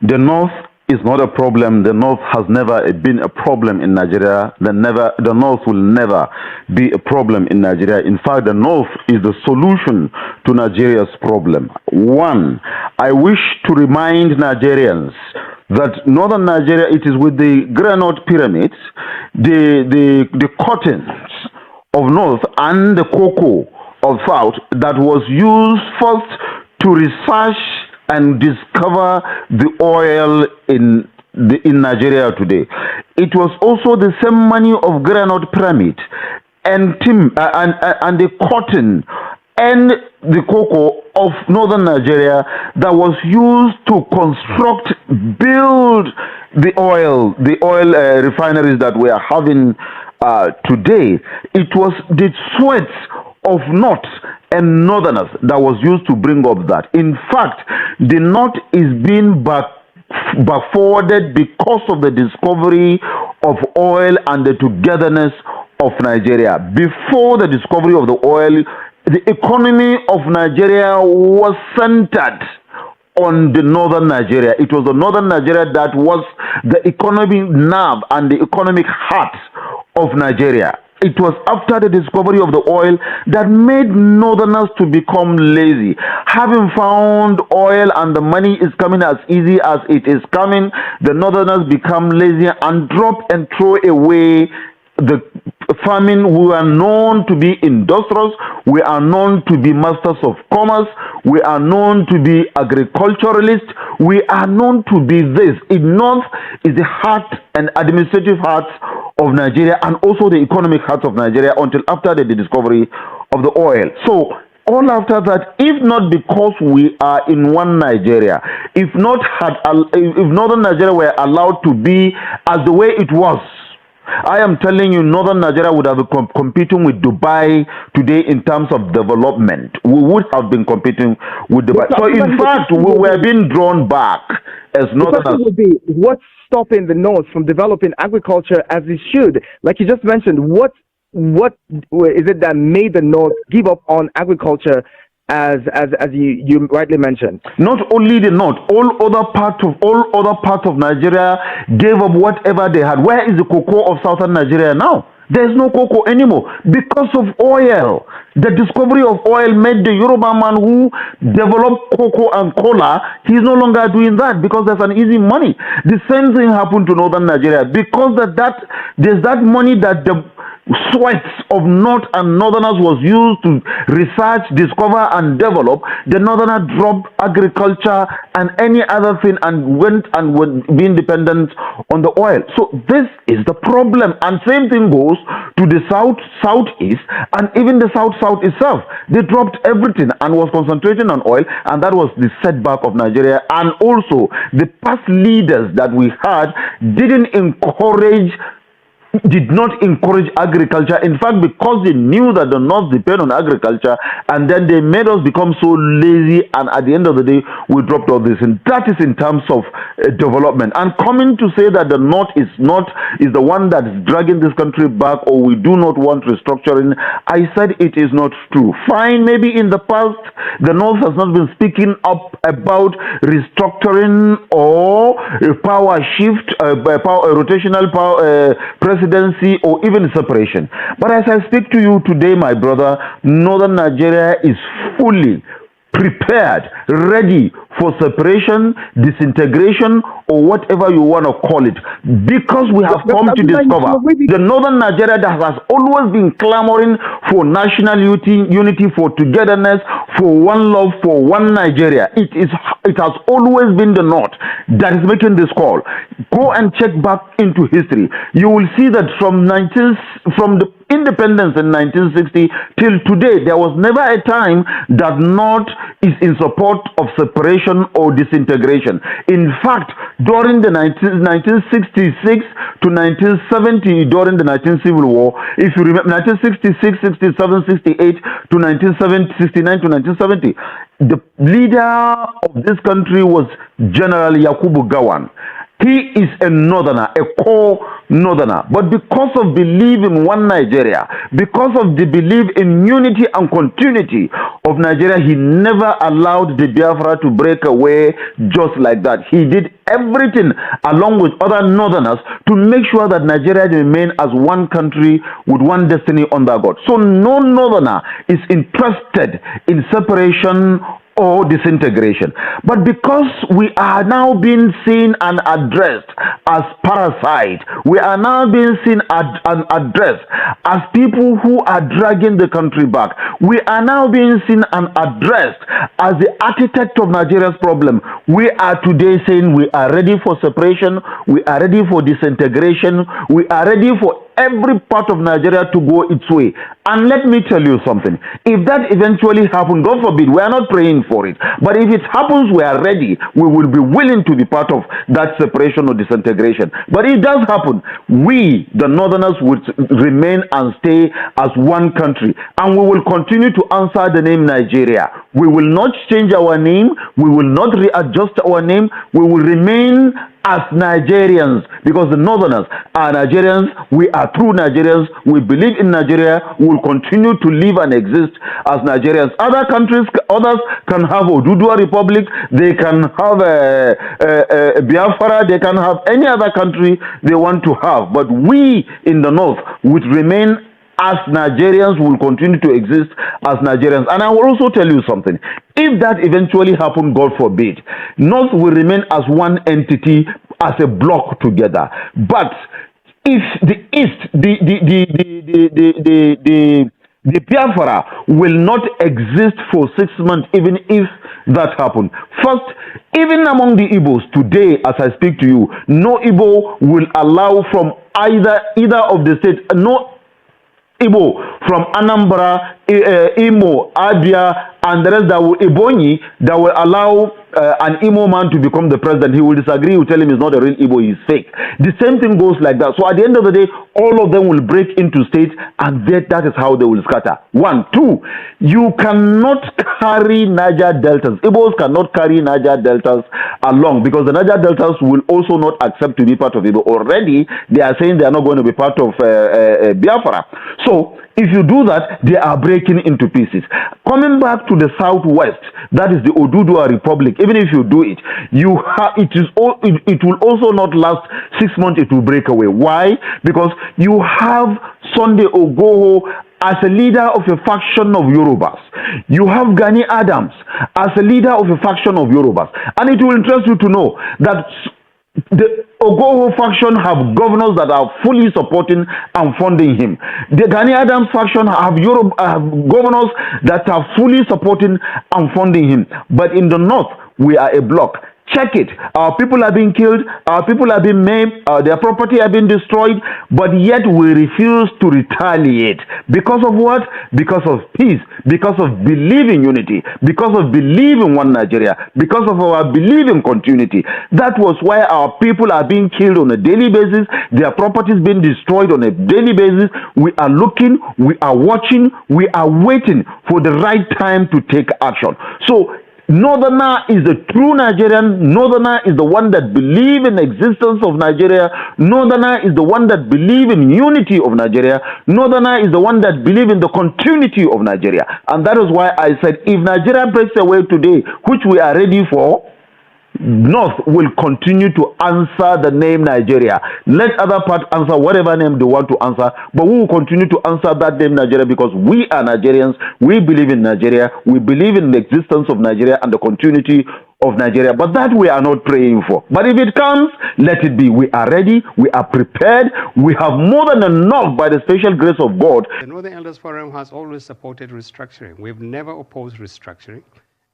The North is not a problem. The North has never been a problem in Nigeria. The North will never be a problem in Nigeria. In fact, the North is the solution to Nigeria's problem. One, I wish to remind Nigerians that northern Nigeria, it is with the granite pyramids, the cottons of north and the cocoa of south that was used first to research and discover the oil in Nigeria today. It was also the same money of granite pyramid and the cotton and the cocoa of northern Nigeria that was used to build the oil refineries that we are having today. It was the sweat of North and Northerners that was used to bring up that. In fact, the North is being back forwarded because of the discovery of oil and the togetherness of Nigeria. Before the discovery of the oil, the economy of Nigeria was centered on the northern Nigeria. It was the northern Nigeria that was the economic nerve and the economic heart of Nigeria. It was after the discovery of the oil that made northerners to become lazy. Having found oil and the money is coming as easy as it is coming, the northerners become lazy and drop and throw away the farming. We are known to be industrials. We are known to be masters of commerce. We are known to be agriculturalists. We are known to be this. In North is the heart and administrative heart of Nigeria and also the economic heart of Nigeria until after the discovery of the oil. So all after that, if not because we are in one Nigeria, if northern Nigeria were allowed to be as the way it was, I am telling you, northern Nigeria would have been competing with Dubai today in terms of development. We would have been competing with Dubai. So in fact, we were being drawn back as northerners. The question would be, what's stopping the North from developing agriculture as it should? Like you just mentioned, what is it that made the North give up on agriculture as you rightly mentioned? Not only the North, all other parts of Nigeria gave up whatever they had. Where is the cocoa of southern Nigeria now? There's no cocoa anymore because of oil. The discovery of oil made the Yoruba man who developed cocoa and cola, he's no longer doing that because there's an easy money. The same thing happened to northern Nigeria because there's that money that the sweat of North and Northerners was used to research, discover, and develop. The Northerner dropped agriculture and any other thing and went and would be independent on the oil. So this is the problem. And same thing goes to the southeast, and even the south itself. They dropped everything and was concentrating on oil, and that was the setback of Nigeria. And also, the past leaders that we had did not encourage agriculture. In fact, because they knew that the North depend on agriculture, and then they made us become so lazy, and at the end of the day, we dropped all this. And that is in terms of development. And coming to say that the North is the one that is dragging this country back, or we do not want restructuring, I said it is not true. Fine, maybe in the past, the North has not been speaking up about restructuring or power shift, rotational power presidency, or even separation. But as I speak to you today, my brother, northern Nigeria is fully prepared, ready for separation, disintegration, or whatever you want to call it, because we have come to discover the northern Nigeria that has always been clamoring for national unity, for togetherness, for one love, for one Nigeria. It has always been the North that is making this call. Go and check back into history. You will see that from the independence in 1960 till today, there was never a time that North is in support of separation or disintegration. In fact, during the 1966 to 1970, during the 19 Civil War, if you remember, 1966, 67, 68 to 1969 to 1970, the leader of this country was General Yakubu Gowon. He is a northerner, a core Northerner. But because of belief in one Nigeria, because of the belief in unity and continuity of Nigeria, he never allowed the Biafra to break away just like that. He did everything along with other Northerners to make sure that Nigeria remain as one country with one destiny under God. So no Northerner is interested in separation or disintegration. But because we are now being seen and addressed as parasites, we are now being seen and addressed as people who are dragging the country back. We are now being seen and addressed as the architect of Nigeria's problem. We are today saying we are ready for separation, we are ready for disintegration, we are ready for every part of Nigeria to go its way. And let me tell you something. If that eventually happens, God forbid, we are not praying for it. But if it happens, we are ready. We will be willing to be part of that separation or disintegration. But if it does happen, we, the Northerners, would remain and stay as one country. And we will continue to answer the name Nigeria. We will not change our name. We will not readjust our name. We will remain as Nigerians, because the Northerners are Nigerians. We are true Nigerians. We believe in Nigeria. We will continue to live and exist as Nigerians. Other countries, others can have Oduduwa Republic. They can have Biafra. They can have any other country they want to have. But we in the North would remain as Nigerians, will continue to exist as Nigerians. And I will also tell you something. If that eventually happens, God forbid, North will remain as one entity, as a block together. But if the East, the Biafra will not exist for 6 months, even if that happened. First, even among the Igbos today, as I speak to you, no Igbo will allow from either of the states, no Igbo from Anambra, Imo, Abia, and the rest that will Ebonyi, that will allow an Imo man to become the president. He will disagree. He will tell him he's not a real Igbo, he's fake. The same thing goes like that. So at the end of the day, all of them will break into states, and that is how they will scatter. 1, 2, you cannot carry Niger Deltas. Igbos cannot carry Niger Deltas along, because the Niger Deltas will also not accept to be part of Igbo. Already, they are saying they are not going to be part of Biafra. So, if you do that, they are breaking into pieces. Coming back to the southwest, that is the Oduduwa Republic. Even if you do it, it will also not last 6 months. It will break away. Why? Because you have Sunday Ogoho as a leader of a faction of Yorubas. You have Gani Adams as a leader of a faction of Yorubas. And it will interest you to know that the Ogoho faction have governors that are fully supporting and funding him. The Gani Adams faction have governors that are fully supporting and funding him. But in the north, we are a bloc. Check it. Our people are being killed. Our people are being maimed. Their property are being destroyed. But yet we refuse to retaliate. Because of what? Because of peace. Because of belief in unity. Because of belief in one Nigeria. Because of our belief in continuity. That was why our people are being killed on a daily basis. Their properties being destroyed on a daily basis. We are looking. We are watching. We are waiting for the right time to take action. So, Northerner is a true Nigerian. Northerner is the one that believes in the existence of Nigeria. Northerner is the one that believes in unity of Nigeria. Northerner is the one that believes in the continuity of Nigeria. And that is why I said, if Nigeria breaks away today, which we are ready for, North will continue to answer the name Nigeria. Let other part answer whatever name they want to answer, but we will continue to answer that name Nigeria, because we are Nigerians. We believe in Nigeria. We believe in the existence of Nigeria and the continuity of Nigeria. But that we are not praying for. But if it comes, let it be. We are ready. We are prepared. We have more than enough by the special grace of God. The Northern Elders Forum has always supported restructuring. We've never opposed restructuring.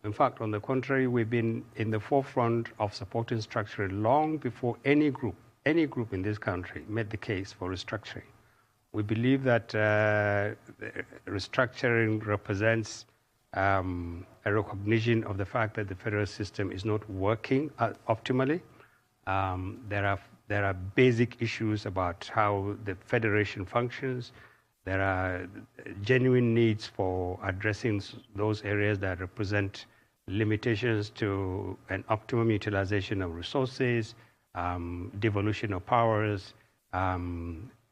In fact, on the contrary, we've been in the forefront of supporting structuring long before any group in this country made the case for restructuring. We believe that restructuring represents a recognition of the fact that the federal system is not working optimally. There are basic issues about how the federation functions. There are genuine needs for addressing those areas that represent limitations to an optimum utilization of resources, devolution of powers,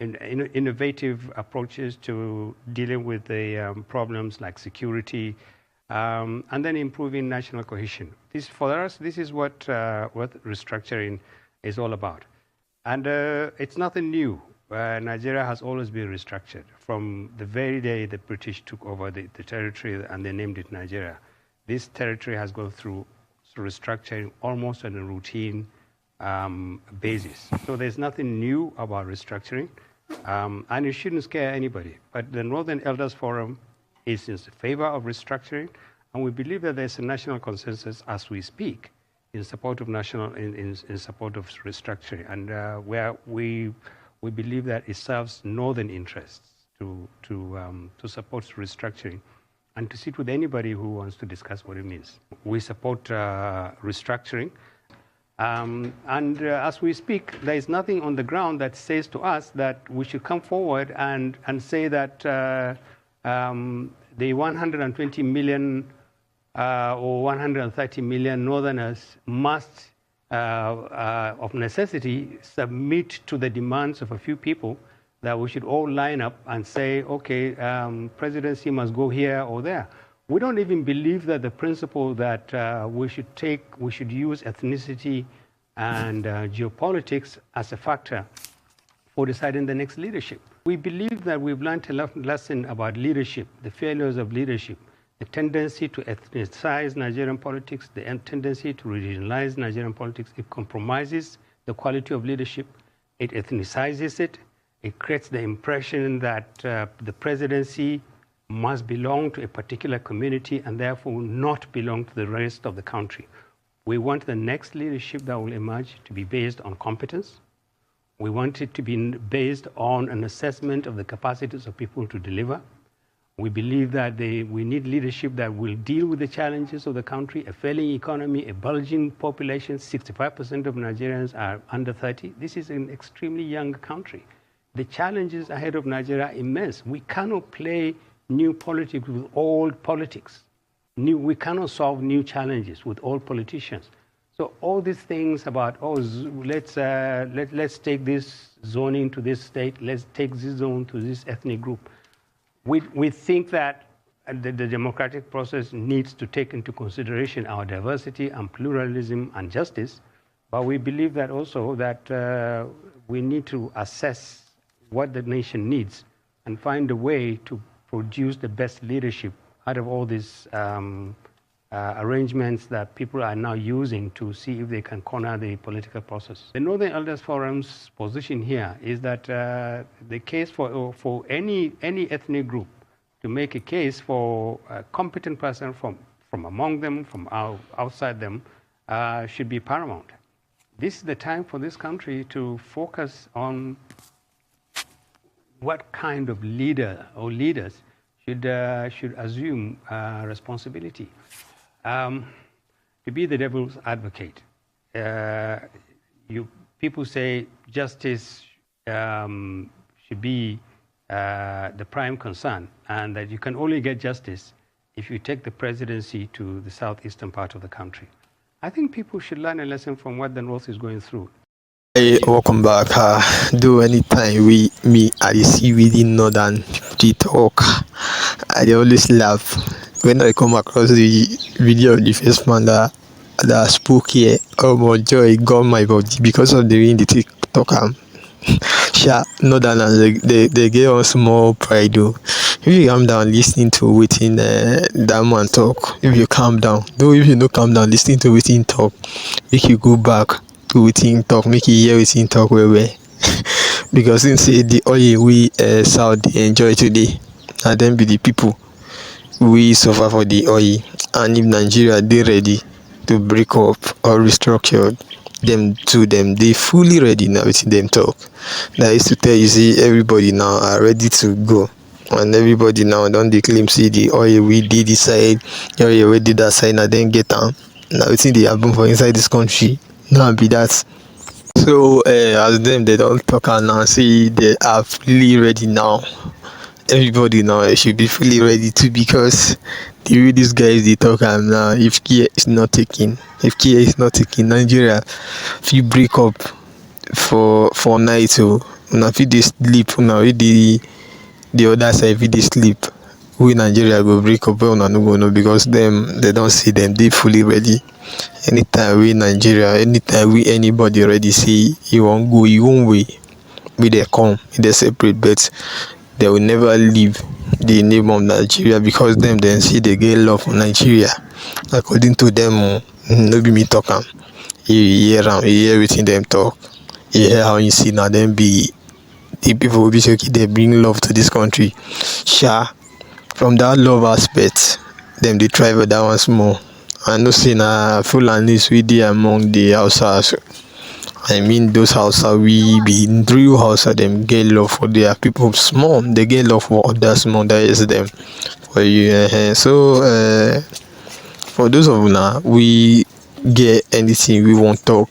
innovative approaches to dealing with the problems like security, and then improving national cohesion. For us, this is what restructuring is all about. And it's nothing new. Nigeria has always been restructured. From the very day the British took over the territory and they named it Nigeria, this territory has gone through restructuring almost on a routine basis. So there's nothing new about restructuring, and it shouldn't scare anybody. But the Northern Elders Forum is in favor of restructuring, and we believe that there's a national consensus as we speak in support of in support of restructuring, and where we believe that it serves Northern interests to support restructuring, and to sit with anybody who wants to discuss what it means. We support restructuring. And as we speak, there is nothing on the ground that says to us that we should come forward and say that the 120 million or 130 million Northerners must, of necessity, submit to the demands of a few people, that we should all line up and say, okay, presidency must go here or there. We don't even believe that the principle that we should use ethnicity and geopolitics as a factor for deciding the next leadership. We believe that we've learned a lesson about leadership, the failures of leadership, the tendency to ethnicize Nigerian politics, the tendency to regionalize Nigerian politics. It compromises the quality of leadership. It ethnicizes it. It creates the impression that the presidency must belong to a particular community and therefore not belong to the rest of the country. We want the next leadership that will emerge to be based on competence. We want it to be based on an assessment of the capacities of people to deliver. We believe that we need leadership that will deal with the challenges of the country, a failing economy, a bulging population. 65% of Nigerians are under 30. This is an extremely young country. The challenges ahead of Nigeria are immense. We cannot play new politics with old politics. We cannot solve new challenges with old politicians. So all these things about, let's take this zoning to this state, let's take this zone to this ethnic group. We think that the democratic process needs to take into consideration our diversity and pluralism and justice, but we believe that also that we need to assess what the nation needs and find a way to produce the best leadership out of all these arrangements that people are now using to see if they can corner the political process. The Northern Elders Forum's position here is that the case for any ethnic group to make a case for a competent person from among them, from outside them, should be paramount. This is the time for this country to focus on what kind of leader or leaders should assume responsibility. To be the devil's advocate, people say justice should be the prime concern, and that you can only get justice if you take the presidency to the southeastern part of the country. I think people should learn a lesson from what the North is going through. Hey, welcome back. Do anytime I see within Northern people talk, I always laugh when I come across the video of the first man that spoke here. Oh my joy, got my body because of the way the TikTok. Sure, Northerners they get on small pride though. If you calm down listening to waiting that man talk, if you calm down, though if you no calm down listening to waiting talk, make you go back to waiting talk, make you hear waiting talk well. Because since the oil we South enjoy today, and then be the people we suffer for the oil, and if Nigeria they ready to break up or restructure them they fully ready now with them talk. That is to tell you, see, everybody now are ready to go, and everybody now don't claim see the oil we did this side, the oil we did that side, and then get down. Now it's in the album for inside this country. Now be that. So as them they don't talk and now see they are fully ready now. Everybody now should be fully ready too, because the way these guys they talk and now if care is not taken, Nigeria if you break up for night, so una fit dey sleep, una wey dey the other side fit dey sleep. We Nigeria go break up wey una no go know, because dem don see dem dey fully ready. Anytime we anybody ready say e wan go e own way, make dem come, make dem separate, but they will never leave the name of Nigeria, because dem see dey get love for Nigeria. According to dem, no be me talk am. You hear am, you hear wetin dem talk, you hear how you see na dem be the people wey be say okay dem bring love to this country. From that love aspect, dem dey try for that one small. I know say na Fulanis wey dey among the Hausas. I mean those Hausa we be real Hausa, dem get love for their people small, they get love for others small, that is them for you. So for those of una we get anything we want talk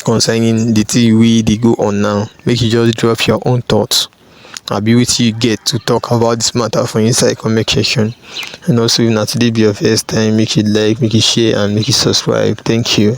concerning the thing we dey go on now, make you just drop your own thoughts, abi wetin you get to talk about this matter for inside comment section. And also if na today be your first time, make you like, make you share, and make you subscribe. Thank you.